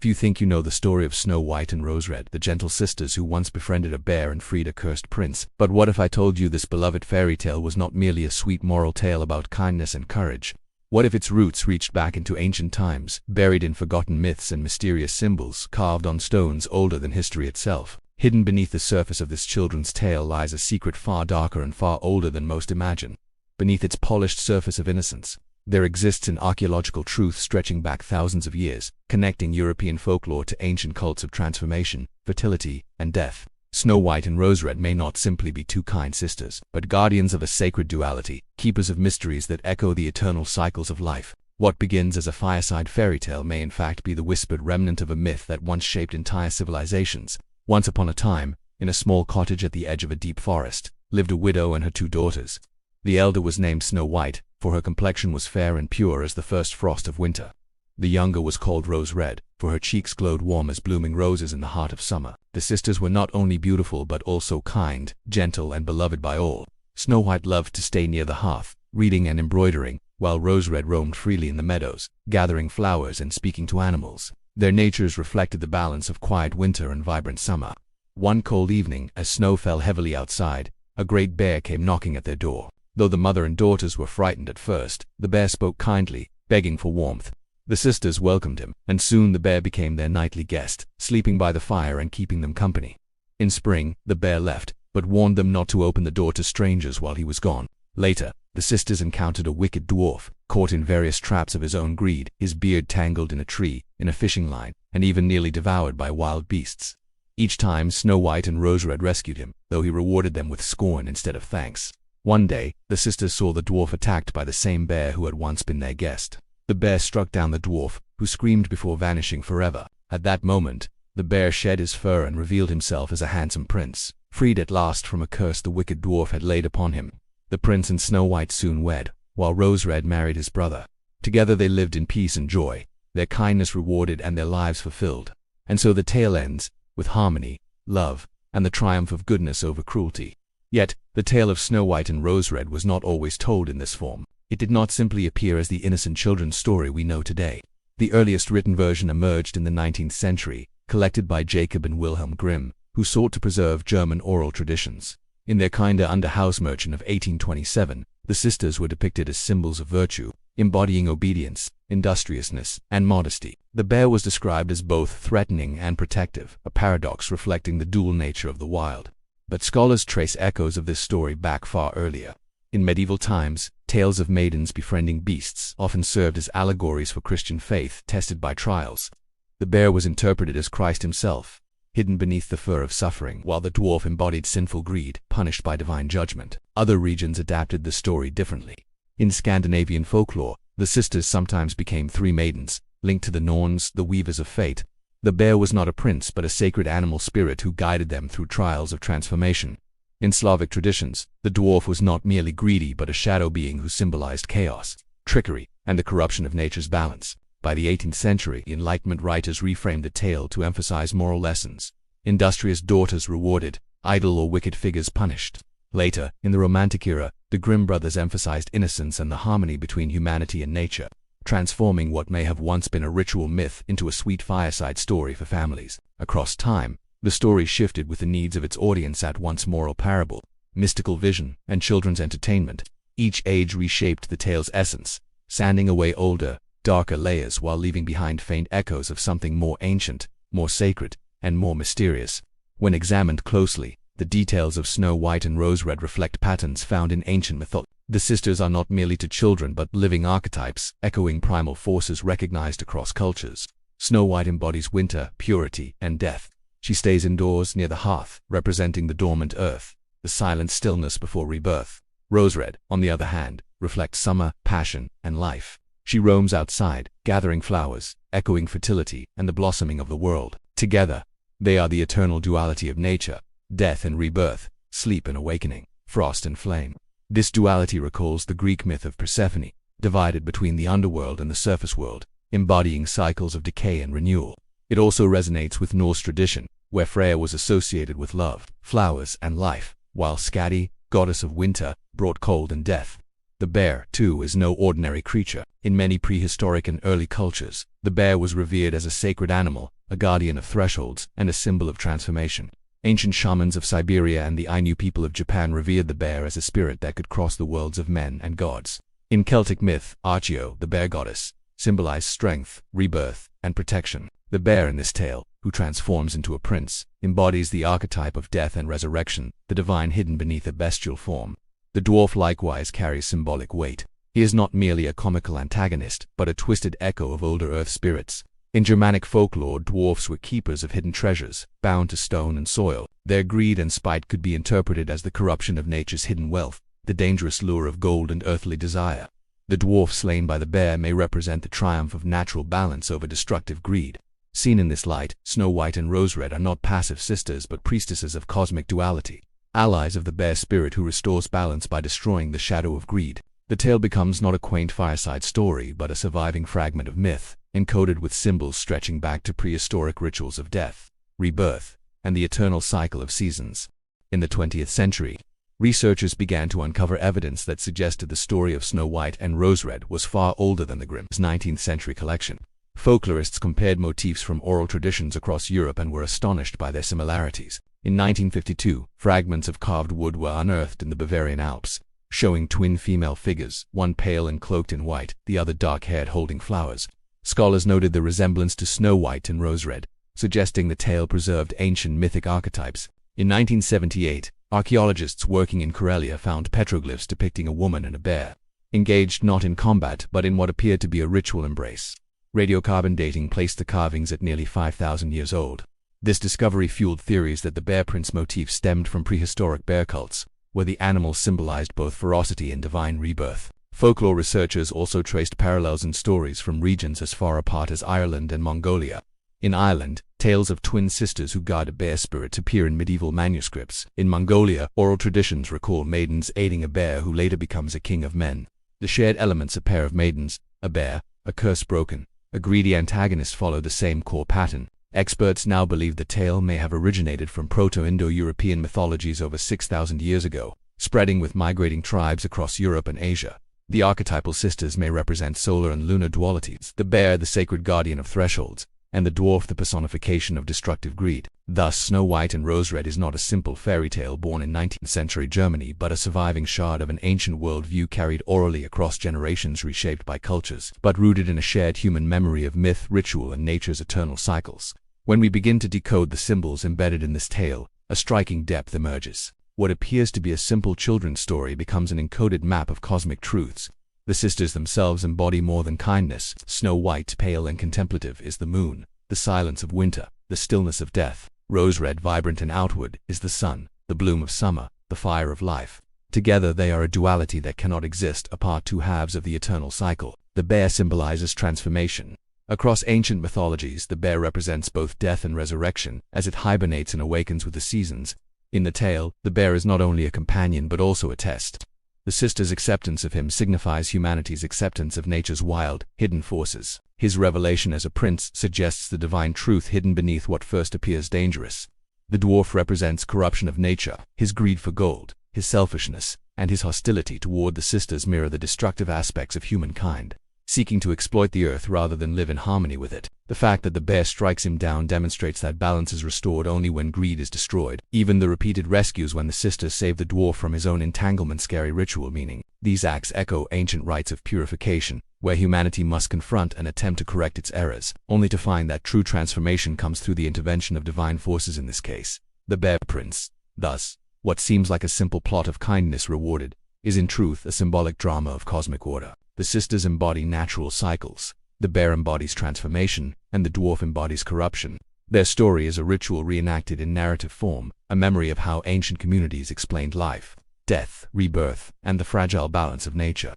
If you think you know the story of Snow White and Rose Red, the gentle sisters who once befriended a bear and freed a cursed prince, but what if I told you this beloved fairy tale was not merely a sweet moral tale about kindness and courage? What if its roots reached back into ancient times, buried in forgotten myths and mysterious symbols carved on stones older than history itself? Hidden beneath the surface of this children's tale lies a secret far darker and far older than most imagine. Beneath its polished surface of innocence, there exists an archaeological truth stretching back thousands of years, connecting European folklore to ancient cults of transformation, fertility, and death. Snow White and Rose Red may not simply be two kind sisters, but guardians of a sacred duality, keepers of mysteries that echo the eternal cycles of life. What begins as a fireside fairy tale may in fact be the whispered remnant of a myth that once shaped entire civilizations. Once upon a time, in a small cottage at the edge of a deep forest, lived a widow and her two daughters. The elder was named Snow White, for her complexion was fair and pure as the first frost of winter. The younger was called Rose Red, for her cheeks glowed warm as blooming roses in the heart of summer. The sisters were not only beautiful but also kind, gentle, and beloved by all. Snow White loved to stay near the hearth, reading and embroidering, while Rose Red roamed freely in the meadows, gathering flowers and speaking to animals. Their natures reflected the balance of quiet winter and vibrant summer. One cold evening, as snow fell heavily outside, a great bear came knocking at their door. Though the mother and daughters were frightened at first, the bear spoke kindly, begging for warmth. The sisters welcomed him, and soon the bear became their nightly guest, sleeping by the fire and keeping them company. In spring, the bear left, but warned them not to open the door to strangers while he was gone. Later, the sisters encountered a wicked dwarf, caught in various traps of his own greed, his beard tangled in a tree, in a fishing line, and even nearly devoured by wild beasts. Each time Snow White and Rose Red rescued him, though he rewarded them with scorn instead of thanks. One day, the sisters saw the dwarf attacked by the same bear who had once been their guest. The bear struck down the dwarf, who screamed before vanishing forever. At that moment, the bear shed his fur and revealed himself as a handsome prince, freed at last from a curse the wicked dwarf had laid upon him. The prince and Snow White soon wed, while Rose Red married his brother. Together they lived in peace and joy, their kindness rewarded and their lives fulfilled. And so the tale ends, with harmony, love, and the triumph of goodness over cruelty. Yet, the tale of Snow White and Rose Red was not always told in this form. It did not simply appear as the innocent children's story we know today. The earliest written version emerged in the 19th century, collected by Jacob and Wilhelm Grimm, who sought to preserve German oral traditions. In their Kinder und Hausmärchen of 1827, the sisters were depicted as symbols of virtue, embodying obedience, industriousness, and modesty. The bear was described as both threatening and protective, a paradox reflecting the dual nature of the wild. But scholars trace echoes of this story back far earlier. In medieval times, tales of maidens befriending beasts often served as allegories for Christian faith tested by trials. The bear was interpreted as Christ himself, hidden beneath the fur of suffering, while the dwarf embodied sinful greed, punished by divine judgment. Other regions adapted the story differently. In Scandinavian folklore, the sisters sometimes became three maidens, linked to the Norns, the weavers of fate. The bear was not a prince but a sacred animal spirit who guided them through trials of transformation. In Slavic traditions, the dwarf was not merely greedy but a shadow being who symbolized chaos, trickery, and the corruption of nature's balance. By the 18th century, Enlightenment writers reframed the tale to emphasize moral lessons. Industrious daughters rewarded, idle or wicked figures punished. Later, in the Romantic era, the Grimm brothers emphasized innocence and the harmony between humanity and nature, transforming what may have once been a ritual myth into a sweet fireside story for families. Across time, the story shifted with the needs of its audience at once moral parable, mystical vision, and children's entertainment. Each age reshaped the tale's essence, sanding away older, darker layers while leaving behind faint echoes of something more ancient, more sacred, and more mysterious. When examined closely, the details of Snow White and Rose Red reflect patterns found in ancient mythology. The sisters are not merely to children but living archetypes, echoing primal forces recognized across cultures. Snow White embodies winter, purity, and death. She stays indoors near the hearth, representing the dormant earth, the silent stillness before rebirth. Rose Red, on the other hand, reflects summer, passion, and life. She roams outside, gathering flowers, echoing fertility and the blossoming of the world. Together, they are the eternal duality of nature, death and rebirth, sleep and awakening, frost and flame. This duality recalls the Greek myth of Persephone, divided between the underworld and the surface world, embodying cycles of decay and renewal. It also resonates with Norse tradition, where Freya was associated with love, flowers, and life, while Skadi, goddess of winter, brought cold and death. The bear, too, is no ordinary creature. In many prehistoric and early cultures, The bear was revered as a sacred animal, a guardian of thresholds, and a symbol of transformation. Ancient shamans of Siberia and the Ainu people of Japan revered the bear as a spirit that could cross the worlds of men and gods. In Celtic myth, Archaeology, the bear goddess, symbolized strength, rebirth, and protection. The bear in this tale, who transforms into a prince, embodies the archetype of death and resurrection, the divine hidden beneath a bestial form. The dwarf likewise carries symbolic weight. He is not merely a comical antagonist, but a twisted echo of older earth spirits. In Germanic folklore, dwarfs were keepers of hidden treasures, bound to stone and soil. Their greed and spite could be interpreted as the corruption of nature's hidden wealth, the dangerous lure of gold and earthly desire. The dwarf slain by the bear may represent the triumph of natural balance over destructive greed. Seen in this light, Snow White and Rose Red are not passive sisters but priestesses of cosmic duality, allies of the bear spirit who restores balance by destroying the shadow of greed. The tale becomes not a quaint fireside story but a surviving fragment of myth, encoded with symbols stretching back to prehistoric rituals of death, rebirth, and the eternal cycle of seasons. In the 20th century, researchers began to uncover evidence that suggested the story of Snow White and Rose Red was far older than the Grimm's 19th century collection. Folklorists compared motifs from oral traditions across Europe and were astonished by their similarities. In 1952, fragments of carved wood were unearthed in the Bavarian Alps, showing twin female figures, one pale and cloaked in white, the other dark-haired holding flowers. Scholars noted the resemblance to Snow White and Rose Red, suggesting the tale preserved ancient mythic archetypes. In 1978, archaeologists working in Karelia found petroglyphs depicting a woman and a bear, engaged not in combat but in what appeared to be a ritual embrace. Radiocarbon dating placed the carvings at nearly 5,000 years old. This discovery fueled theories that the bear prince motif stemmed from prehistoric bear cults, where the animal symbolized both ferocity and divine rebirth. Folklore researchers also traced parallels in stories from regions as far apart as Ireland and Mongolia. In Ireland, tales of twin sisters who guard a bear spirit appear in medieval manuscripts. In Mongolia, oral traditions recall maidens aiding a bear who later becomes a king of men. The shared elements, a pair of maidens, a bear, a curse broken, a greedy antagonist, follow the same core pattern. Experts now believe the tale may have originated from Proto-Indo-European mythologies over 6,000 years ago, spreading with migrating tribes across Europe and Asia. The archetypal sisters may represent solar and lunar dualities, the bear the sacred guardian of thresholds, and the dwarf the personification of destructive greed. Thus, Snow White and Rose Red is not a simple fairy tale born in 19th century Germany but a surviving shard of an ancient worldview carried orally across generations, reshaped by cultures, but rooted in a shared human memory of myth, ritual, and nature's eternal cycles. When we begin to decode the symbols embedded in this tale, a striking depth emerges. What appears to be a simple children's story becomes an encoded map of cosmic truths. The sisters themselves embody more than kindness. Snow White, pale and contemplative, is the moon, the silence of winter, the stillness of death. Rose Red, vibrant and outward, is the sun, the bloom of summer, the fire of life. Together they are a duality that cannot exist apart, two halves of the eternal cycle. The bear symbolizes transformation. Across ancient mythologies, the bear represents both death and resurrection, as it hibernates and awakens with the seasons. In the tale, the bear is not only a companion but also a test. The sisters' acceptance of him signifies humanity's acceptance of nature's wild, hidden forces. His revelation as a prince suggests the divine truth hidden beneath what first appears dangerous. The dwarf represents corruption of nature. His greed for gold, his selfishness, and his hostility toward the sisters mirror the destructive aspects of humankind, seeking to exploit the earth rather than live in harmony with it. The fact that the bear strikes him down demonstrates that balance is restored only when greed is destroyed. Even the repeated rescues when the sisters save the dwarf from his own entanglements carry ritual meaning. These acts echo ancient rites of purification, where humanity must confront and attempt to correct its errors, only to find that true transformation comes through the intervention of divine forces, in this case, the bear prince. Thus, what seems like a simple plot of kindness rewarded is in truth a symbolic drama of cosmic order. The sisters embody natural cycles, the bear embodies transformation, and the dwarf embodies corruption. Their story is a ritual reenacted in narrative form, a memory of how ancient communities explained life, death, rebirth, and the fragile balance of nature.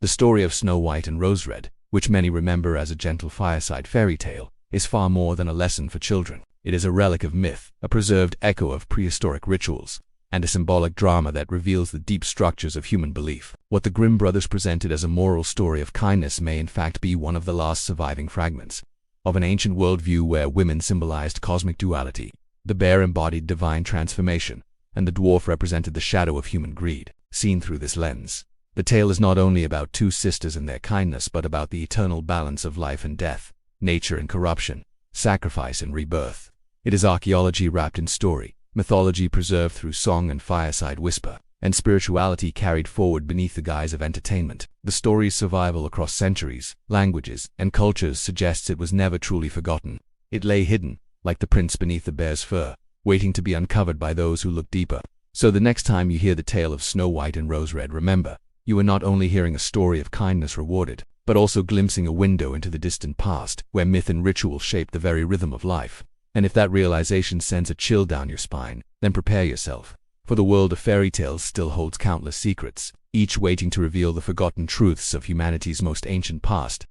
The story of Snow White and Rose Red, which many remember as a gentle fireside fairy tale, is far more than a lesson for children. It is a relic of myth, a preserved echo of prehistoric rituals, and a symbolic drama that reveals the deep structures of human belief. What the Grimm brothers presented as a moral story of kindness may in fact be one of the last surviving fragments of an ancient worldview where women symbolized cosmic duality, the bear embodied divine transformation, and the dwarf represented the shadow of human greed. Seen through this lens, the tale is not only about two sisters and their kindness but about the eternal balance of life and death, nature and corruption, sacrifice and rebirth. It is archaeology wrapped in story, mythology preserved through song and fireside whisper, and spirituality carried forward beneath the guise of entertainment. The story's survival across centuries, languages, and cultures suggests it was never truly forgotten. It lay hidden, like the prince beneath the bear's fur, waiting to be uncovered by those who look deeper. So the next time you hear the tale of Snow White and Rose Red, remember, you are not only hearing a story of kindness rewarded, but also glimpsing a window into the distant past, where myth and ritual shape the very rhythm of life. And if that realization sends a chill down your spine, then prepare yourself, for the world of fairy tales still holds countless secrets, each waiting to reveal the forgotten truths of humanity's most ancient past.